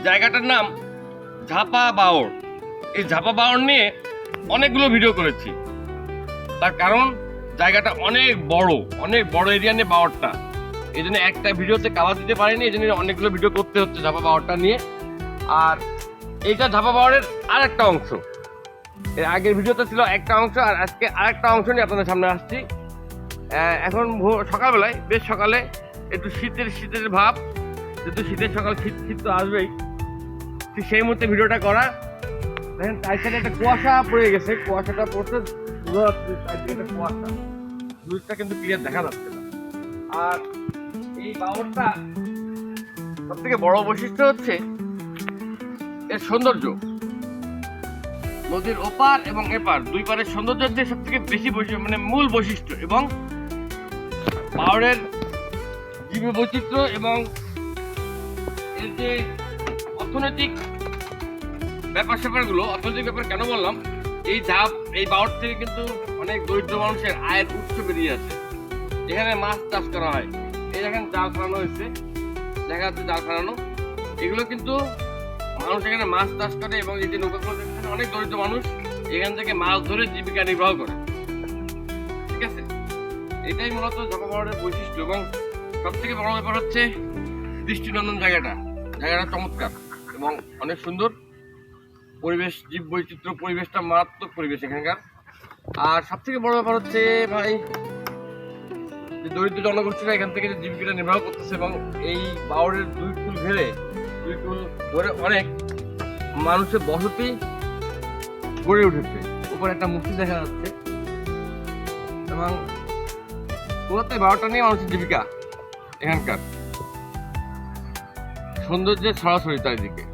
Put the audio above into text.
জায়গাটার নাম ঝাপা বাওড়। এই ঝাপা বাওড় নিয়ে অনেকগুলো ভিডিও করেছি, তার কারণ জায়গাটা অনেক বড় এরিয়া নিয়ে বাওড়টা, এই জন্য একটা ভিডিওতে কাভার দিতে পারিনি, এই জন্য অনেকগুলো ভিডিও করতে হচ্ছে ঝাপা বাওড়টা নিয়ে। আর এইটা ঝাপা বাওড়ের আর একটা অংশ, এর আগের ভিডিওতে ছিল একটা অংশ, আর আজকে আরেকটা অংশ নিয়ে আপনাদের সামনে আসছি। এখন সকালবেলায়, বেশ সকালে একটু শীতের ভাব, যেহেতু শীতের সকাল, শীত তো আসবেই, ঠিক সেই মুহূর্তে ভিডিওটা করা। দেখেন তাই সাইডে একটা কুয়াশা পড়ে গেছে, কুয়াশাটা পড়তে কুয়াশা, দুধটা কিন্তু ক্লিয়ার দেখা যাচ্ছে না। আর এই বাওড়টা সব থেকে বড় বৈশিষ্ট্য হচ্ছে এর সৌন্দর্য। নদীর ওপার এবং এপার দুই পারের সৌন্দর্য হচ্ছে সব থেকে বেশি মানে মূল বৈশিষ্ট্য, এবং বাওড়ের জীব বৈচিত্র্য এবং এর যে অর্থনৈতিক অর্থনৈতিক ব্যাপার কেন বললাম, এই বাওড় থেকে কিন্তু অনেক দরিদ্র মানুষের আয়ের উৎস বেরিয়ে আছে। এখানে মাছ চাষ করা হয়, এই দেখেন জাল ফেলানো হয়েছে, দেখা যাচ্ছে জাল ফেলানো, এগুলো কিন্তু মানুষ এখানে মাছ চাষ করে, এবং এই যে নৌকাগুলো দেখছেন, অনেক দরিদ্র মানুষ এখান থেকে মাছ ধরে জীবিকা নির্বাহ করে। ঠিক আছে, এটাই মূলত ঝাপা বাওড়ের বৈশিষ্ট্য। এবং সব থেকে বড় ব্যাপার হচ্ছে দৃষ্টিনন্দন জায়গাটা চমৎকার এবং অনেক সুন্দর পরিবেশ, জীব বৈচিত্র্য, পরিবেশটা মারাত্মক পরিবেশ এখানকার। আর সব থেকে বড় ব্যাপার হচ্ছে ভাই, যে দরিদ্র জনগোষ্ঠীরা এখান থেকে যে জীবিকাটা নির্বাহ করতেছে, এবং এই বাওড়ের দুই কুল ধরে অনেক মানুষের বসতি গড়ে উঠেছে। উপরে একটা মূর্তি দেখা যাচ্ছে, এবং মূলত এই বাওড়টা নিয়ে মানুষের জীবিকা, এখানকার সৌন্দর্যের সরাসরি চারিদিকে।